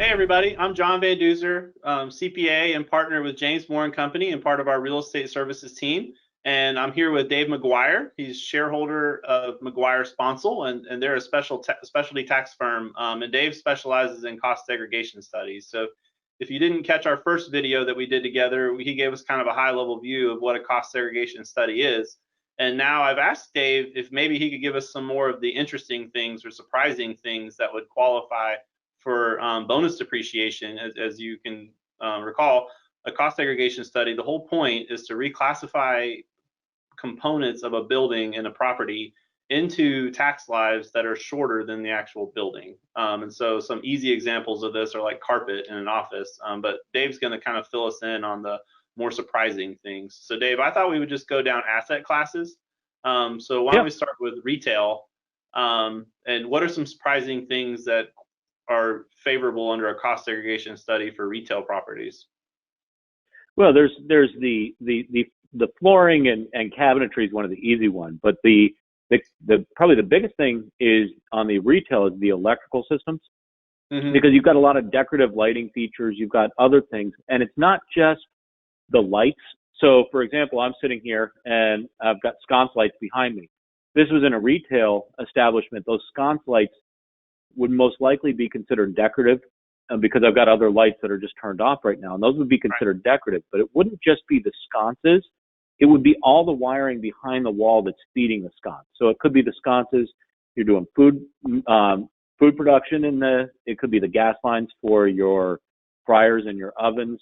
Hey everybody, I'm John VanDuzer, CPA and partner with James Moore and Company and part of our real estate services team. And I'm here with Dave McGuire. He's shareholder of McGuire Sponsel, and they're a specialty tax firm. And Dave specializes in cost segregation studies. So if you didn't catch our first video that we did together, he gave us kind of a high level view of what a cost segregation study is. And now I've asked Dave if maybe he could give us some more of the interesting things or surprising things that would qualify for bonus depreciation. As you can recall, a cost segregation study, the whole point is to reclassify components of a building and a property into tax lives that are shorter than the actual building. And so some easy examples of this are like carpet in an office, but Dave's going to kind of fill us in on the more surprising things. So Dave, I thought we would just go down asset classes. So why don't we start with retail, and what are some surprising things that are favorable under a cost segregation study for retail properties? Well, there's the flooring and cabinetry is one of the easy ones, but the probably the biggest thing is on the retail is the electrical systems, because you've got a lot of decorative lighting features, you've got other things, and it's not just the lights. So, for example, I'm sitting here and I've got sconce lights behind me. This was in a retail establishment. Those sconce lights would most likely be considered decorative because I've got other lights that are just turned off right now, and those would be considered decorative. But it wouldn't just be the sconces. It would be all the wiring behind the wall that's feeding the sconce. So it could be the sconces. You're doing food production it could be the gas lines for your fryers and your ovens.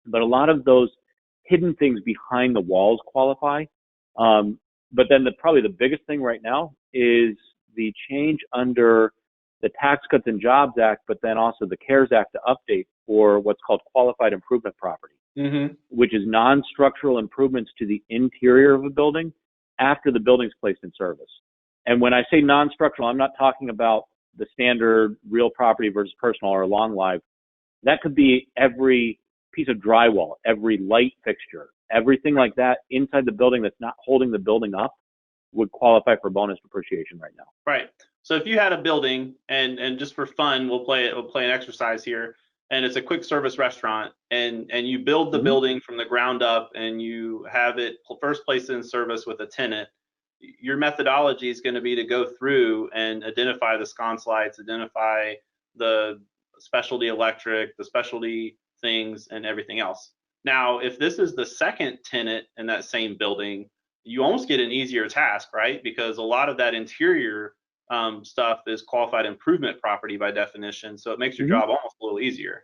But a lot of those hidden things behind the walls qualify. But then probably the biggest thing right now is the change under the Tax Cuts and Jobs Act, but then also the CARES Act to update for what's called qualified improvement property, which is non-structural improvements to the interior of a building after the building's placed in service. And when I say non-structural, I'm not talking about the standard real property versus personal or long life. That could be every piece of drywall, every light fixture, everything like that inside the building that's not holding the building up would qualify for bonus depreciation right now. Right. So if you had a building, and just for fun, we'll play an exercise here, and it's a quick service restaurant, and you build the building from the ground up, and you have it first placed in service with a tenant. Your methodology is going to be to go through and identify the sconce lights, identify the specialty electric, the specialty things, and everything else. Now, if this is the second tenant in that same building, you almost get an easier task, right? Because a lot of that interior stuff is qualified improvement property by definition, so it makes your job almost a little easier.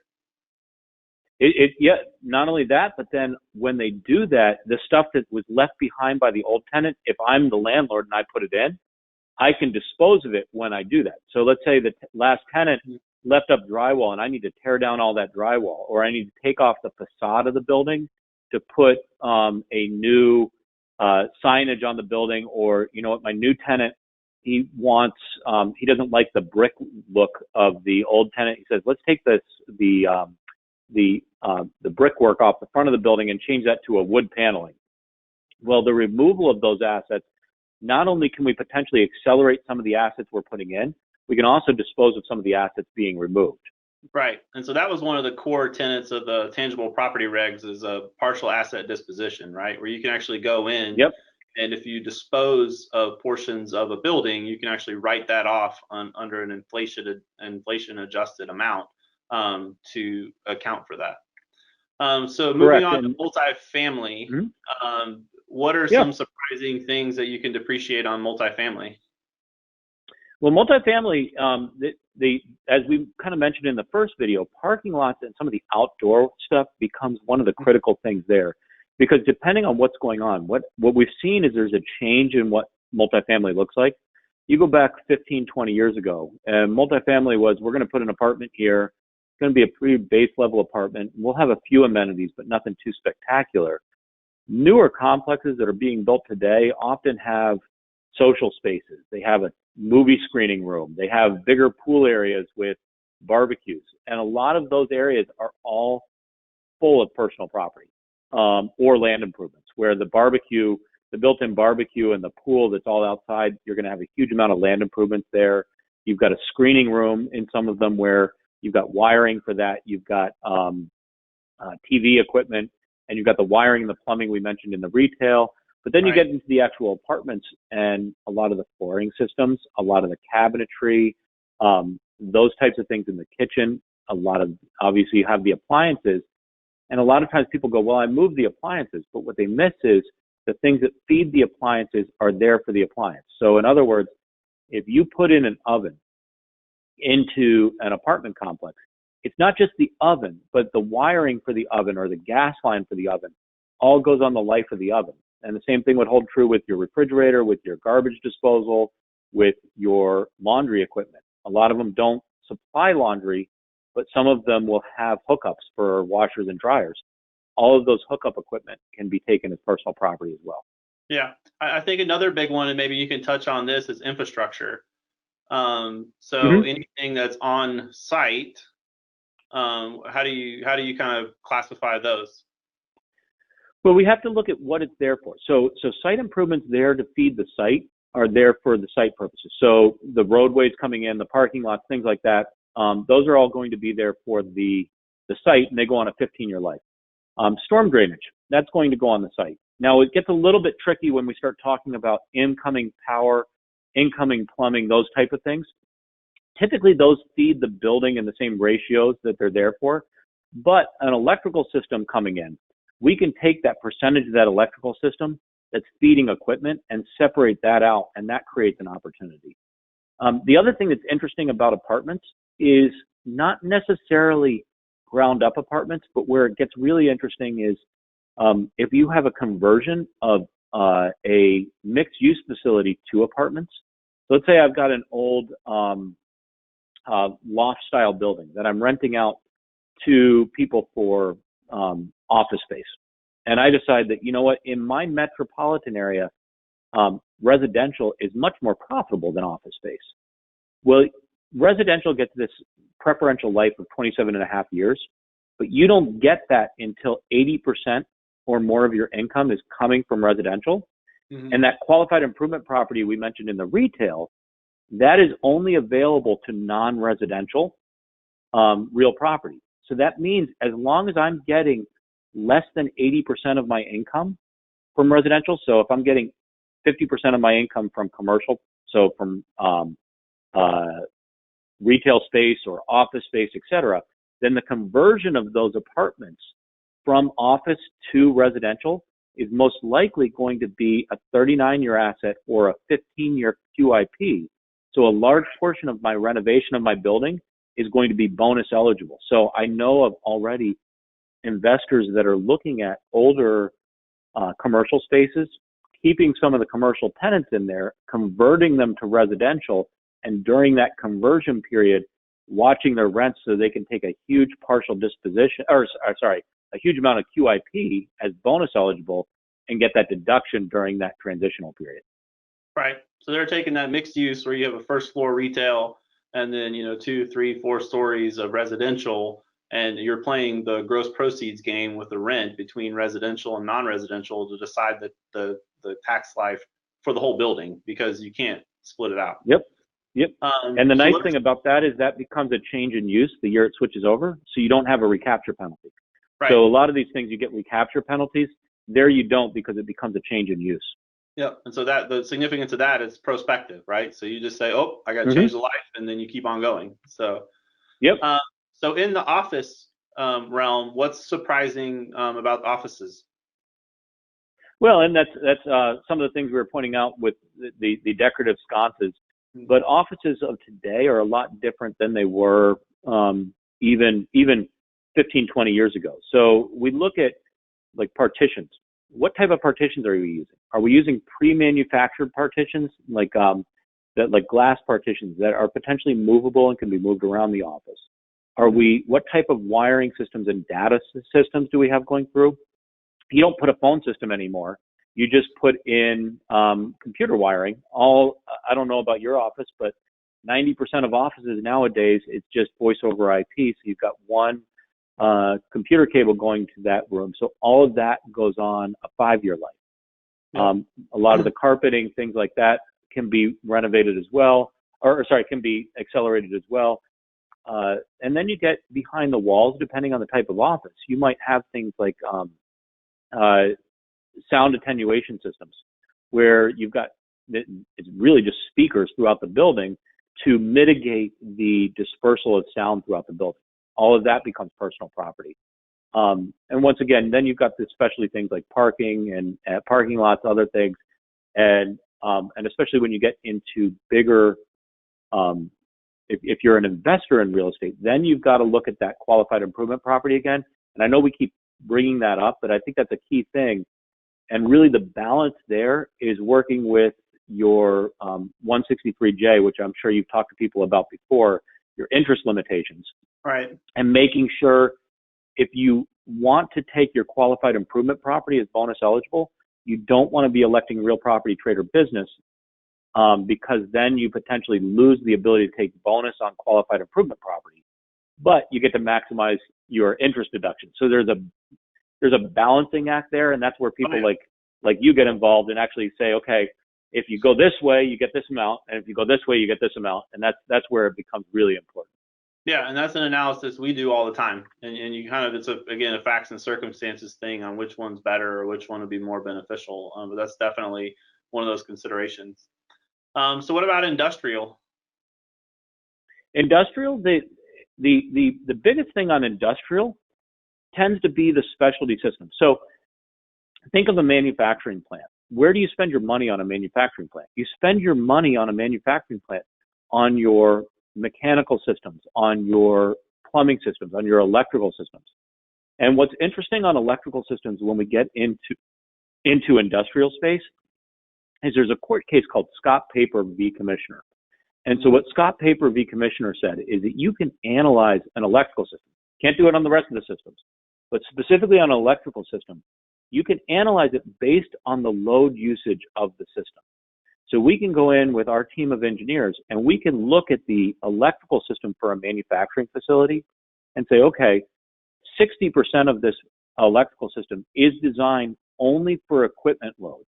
Yeah, not only that, but then when they do that, the stuff that was left behind by the old tenant, if I'm the landlord and I put it in, I can dispose of it when I do that. So let's say the last tenant left up drywall and I need to tear down all that drywall, or I need to take off the facade of the building to put a new signage on the building, or you know what, my new tenant, he doesn't like the brick look of the old tenant. He says, let's take the brickwork off the front of the building and change that to a wood paneling. Well, the removal of those assets, not only can we potentially accelerate some of the assets we're putting in, we can also dispose of some of the assets being removed. Right. And so that was one of the core tenets of the tangible property regs, is a partial asset disposition, right? Where you can actually go in. And if you dispose of portions of a building, you can actually write that off under an inflation adjusted amount to account for that. So moving on to multifamily, what are some surprising things that you can depreciate on multifamily? Well, multifamily, as we kind of mentioned in the first video, parking lots and some of the outdoor stuff becomes one of the critical things there. Because depending on what's going on, what we've seen is there's a change in what multifamily looks like. You go back 15, 20 years ago, and multifamily was, we're going to put an apartment here. It's going to be a pretty base level apartment. We'll have a few amenities, but nothing too spectacular. Newer complexes that are being built today often have social spaces. They have a movie screening room. They have bigger pool areas with barbecues. And a lot of those areas are all full of personal property. Or land improvements, where the built-in barbecue and the pool that's all outside, you're going to have a huge amount of land improvements there. You've got a screening room in some of them where you've got wiring for that, you've got TV equipment, and you've got the wiring and the plumbing we mentioned in the retail. But then you get into the actual apartments and a lot of the flooring systems, a lot of the cabinetry, those types of things in the kitchen, a lot of, obviously you have the appliances. And a lot of times people go, well, I moved the appliances, but what they miss is the things that feed the appliances are there for the appliance. So in other words, if you put in an oven into an apartment complex, it's not just the oven, but the wiring for the oven or the gas line for the oven all goes on the life of the oven. And the same thing would hold true with your refrigerator, with your garbage disposal, with your laundry equipment. A lot of them don't supply laundry, but some of them will have hookups for washers and dryers. All of those hookup equipment can be taken as personal property as well. Yeah, I think another big one, and maybe you can touch on this, is infrastructure. So anything that's on site, how do you kind of classify those? Well, we have to look at what it's there for. So site improvements there to feed the site are there for the site purposes. So the roadways coming in, the parking lots, things like that, those are all going to be there for the site, and they go on a 15-year life. Storm drainage, that's going to go on the site. Now, it gets a little bit tricky when we start talking about incoming power, incoming plumbing, those type of things. Typically, those feed the building in the same ratios that they're there for. But an electrical system coming in, we can take that percentage of that electrical system that's feeding equipment and separate that out, and that creates an opportunity. The other thing that's interesting about apartments is not necessarily ground up apartments, but where it gets really interesting is if you have a conversion of a mixed use facility to apartments. So let's say I've got an old loft style building that I'm renting out to people for office space. And I decide that, you know what, in my metropolitan area, residential is much more profitable than office space. Well, residential gets this preferential life of 27 and a half years, but you don't get that until 80% or more of your income is coming from residential. And that qualified improvement property we mentioned in the retail, that is only available to non-residential real property. So that means as long as I'm getting less than 80% of my income from residential, so if I'm getting 50% of my income from commercial, so from retail space or office space, et cetera, then the conversion of those apartments from office to residential is most likely going to be a 39-year asset or a 15-year QIP. So a large portion of my renovation of my building is going to be bonus eligible. So I know of already investors that are looking at older commercial spaces, keeping some of the commercial tenants in there, converting them to residential, and during that conversion period, watching their rents so they can take a huge partial disposition, a huge amount of QIP as bonus eligible and get that deduction during that transitional period. Right. So they're taking that mixed use where you have a first floor retail and then, 2, 3, 4 stories of residential, and you're playing the gross proceeds game with the rent between residential and non-residential to decide the tax life for the whole building, because you can't split it out. Yep. And the nice thing about that is that becomes a change in use the year it switches over, so you don't have a recapture penalty. Right. So a lot of these things you get recapture penalties. There you don't, because it becomes a change in use. Yeah, and so that the significance of that is prospective, right? So you just say, oh, I got to change the life, and then you keep on going. So, so in the office realm, what's surprising about offices? Well, and that's some of the things we were pointing out with the decorative sconces. But offices of today are a lot different than they were even 15, 20 years ago. So we look at like partitions. What type of partitions are we using? Are we using pre-manufactured partitions like glass partitions that are potentially movable and can be moved around the office? What type of wiring systems and data systems do we have going through? You don't put a phone system anymore. You just put in computer wiring. I don't know about your office, but 90% of offices nowadays, it's just voice over IP. So you've got one computer cable going to that room. So all of that goes on a 5-year life. A lot of the carpeting, things like that, can be renovated as well, can be accelerated as well. and then you get behind the walls, depending on the type of office. You might have things like sound attenuation systems, where you've got, it's really just speakers throughout the building to mitigate the dispersal of sound throughout the building. All of that becomes personal property. And once again, then you've got the specialty things like parking and parking lots, other things, and especially when you get into bigger, if you're an investor in real estate, then you've got to look at that qualified improvement property again. And I know we keep bringing that up, but I think that's a key thing. And really the balance there is working with your 163J, which I'm sure you've talked to people about before, your interest limitations. Right. And making sure if you want to take your qualified improvement property as bonus eligible, you don't want to be electing real property, trade, or business, because then you potentially lose the ability to take bonus on qualified improvement property, but you get to maximize your interest deduction. So there's a balancing act there, and that's where people like you get involved and actually say, okay, if you go this way, you get this amount, and if you go this way, you get this amount, and that's where it becomes really important. Yeah, and that's an analysis we do all the time, and you kind of, it's again a facts and circumstances thing on which one's better or which one would be more beneficial. But that's definitely one of those considerations. So what about industrial? Industrial, the biggest thing on industrial tends to be the specialty system. So think of a manufacturing plant. Where do you spend your money on a manufacturing plant? You spend your money on a manufacturing plant on your mechanical systems, on your plumbing systems, on your electrical systems. And what's interesting on electrical systems when we get into industrial space is there's a court case called Scott Paper v. Commissioner. And so what Scott Paper v. Commissioner said is that you can analyze an electrical system. Can't do it on the rest of the systems, but specifically on an electrical system, you can analyze it based on the load usage of the system. So we can go in with our team of engineers and we can look at the electrical system for a manufacturing facility and say, okay, 60% of this electrical system is designed only for equipment loads.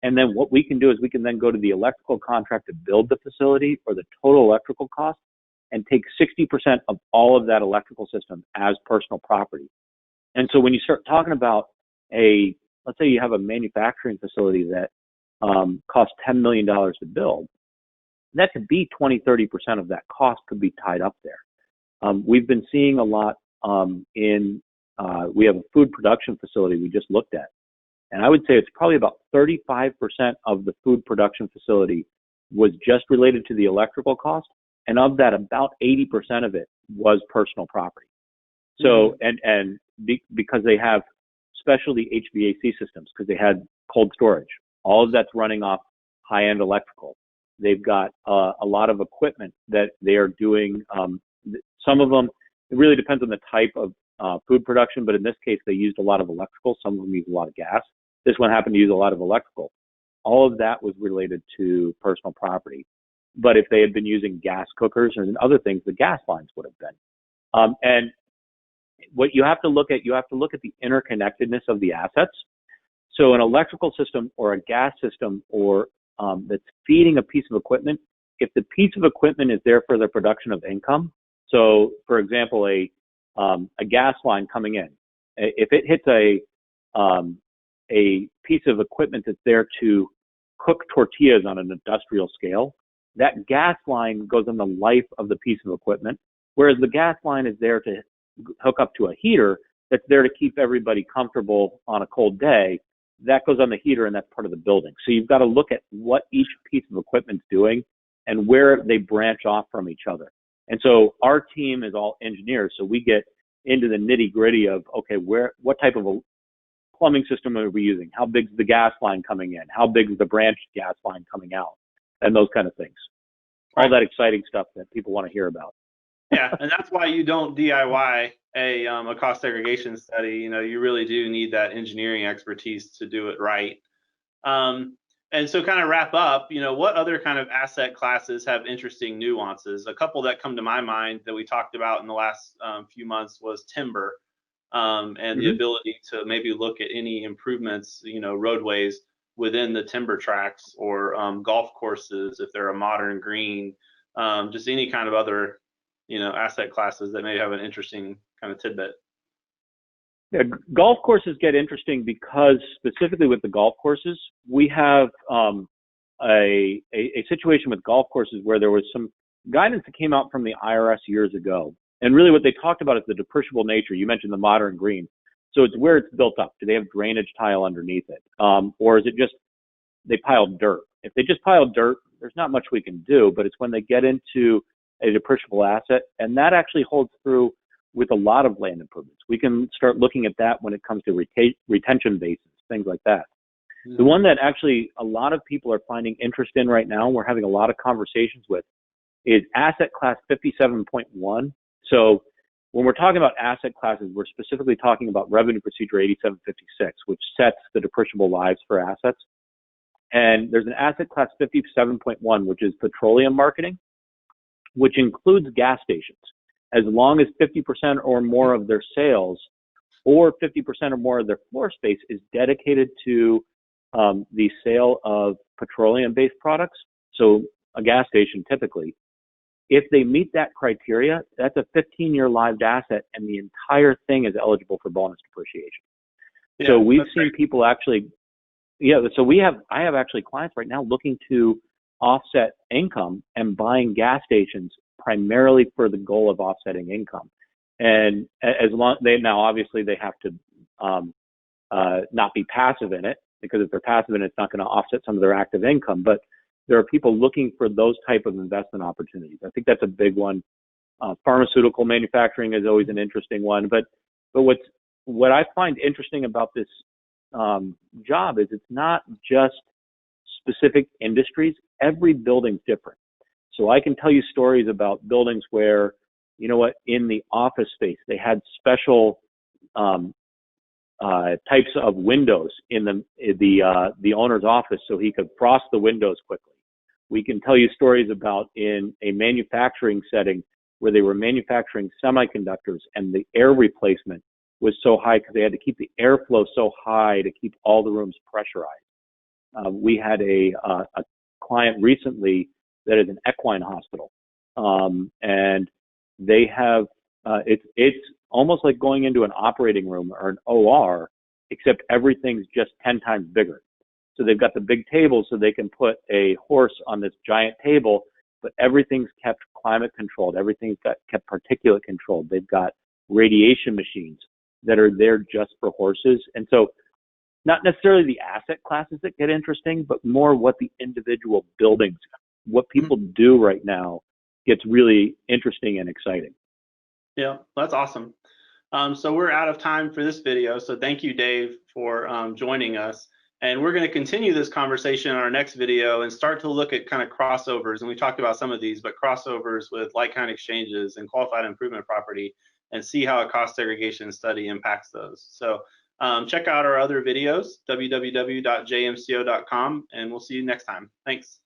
And then what we can do is we can then go to the electrical contract to build the facility or the total electrical cost and take 60% of all of that electrical system as personal property. And so when you start talking about let's say you have a manufacturing facility that costs $10 million to build, that could be 20-30% of that cost could be tied up there. We've been seeing a lot we have a food production facility we just looked at. And I would say it's probably about 35% of the food production facility was just related to the electrical cost. And of that, about 80% of it was personal property. So, because they have specialty HVAC systems, because they had cold storage, all of that's running off high-end electrical. They've got a lot of equipment that they are doing. Some of them, it really depends on the type of food production, but in this case, they used a lot of electrical. Some of them use a lot of gas. This one happened to use a lot of electrical. All of that was related to personal property. But if they had been using gas cookers and other things, the gas lines would have been. And what you have to look at the interconnectedness of the assets. So an electrical system or a gas system or that's feeding a piece of equipment, if the piece of equipment is there for the production of income, so for example, a gas line coming in, if it hits a piece of equipment that's there to cook tortillas on an industrial scale, that gas line goes on the life of the piece of equipment, whereas the gas line is there to hook up to a heater that's there to keep everybody comfortable on a cold day. That goes on the heater, and that's part of the building. So you've got to look at what each piece of equipment's doing and where they branch off from each other. And so our team is all engineers, so we get into the nitty-gritty of, okay, what type of a plumbing system are we using? How big's the gas line coming in? How big is the branch gas line coming out? And those kind of things. All that exciting stuff that people want to hear about. Yeah, and that's why you don't DIY a cost segregation study. You really do need that engineering expertise to do it right. And so kind of wrap up, what other kind of asset classes have interesting nuances? A couple that come to my mind that we talked about in the last few months was timber, and the ability to maybe look at any improvements, roadways within the timber tracks, or golf courses if they're a modern green, just any kind of other asset classes that may have an interesting kind of tidbit. Yeah, golf courses get interesting because specifically with the golf courses, we have a situation with golf courses where there was some guidance that came out from the IRS years ago. And really what they talked about is the depreciable nature. You mentioned the modern green. So it's where it's built up. Do they have drainage tile underneath it? Or is it just they piled dirt? If they just piled dirt, there's not much we can do, but it's when they get into a depreciable asset, and that actually holds through with a lot of land improvements. We can start looking at that when it comes to retention bases, things like that. The one that actually a lot of people are finding interest in right now, and we're having a lot of conversations with, is asset class 57.1. So when we're talking about asset classes, we're specifically talking about revenue procedure 8756, which sets the depreciable lives for assets. And there's an asset class 57.1, which is petroleum marketing, which includes gas stations. As long as 50% or more of their sales or 50% or more of their floor space is dedicated to the sale of petroleum-based products, so a gas station typically, if they meet that criteria, that's a 15-year lived asset, and the entire thing is eligible for bonus depreciation. Yeah, so we've seen people actually, I have actually clients right now looking to offset income and buying gas stations primarily for the goal of offsetting income. And as long now obviously they have to not be passive in it, because if they're passive in it, it's not going to offset some of their active income. But there are people looking for those type of investment opportunities. I think that's a big one. Pharmaceutical manufacturing is always an interesting one. But what I find interesting about this job is it's not just specific industries. Every building's different. So I can tell you stories about buildings where, in the office space, they had special types of windows in the owner's office so he could frost the windows quickly. We can tell you stories about in a manufacturing setting where they were manufacturing semiconductors and the air replacement was so high because they had to keep the airflow so high to keep all the rooms pressurized. We had a client recently that is an equine hospital, and they have it's almost like going into an operating room or an OR, except everything's just 10 times bigger. So they've got the big table so they can put a horse on this giant table, but everything's kept climate controlled. Everything's kept particulate controlled. They've got radiation machines that are there just for horses. And so not necessarily the asset classes that get interesting, but more what the individual buildings, what people do right now gets really interesting and exciting. Yeah, that's awesome. So we're out of time for this video. So thank you, Dave, for joining us. And we're going to continue this conversation in our next video and start to look at kind of crossovers. And we talked about some of these, but crossovers with like-kind exchanges and qualified improvement property, and see how a cost segregation study impacts those. So check out our other videos, www.jmco.com, and we'll see you next time. Thanks.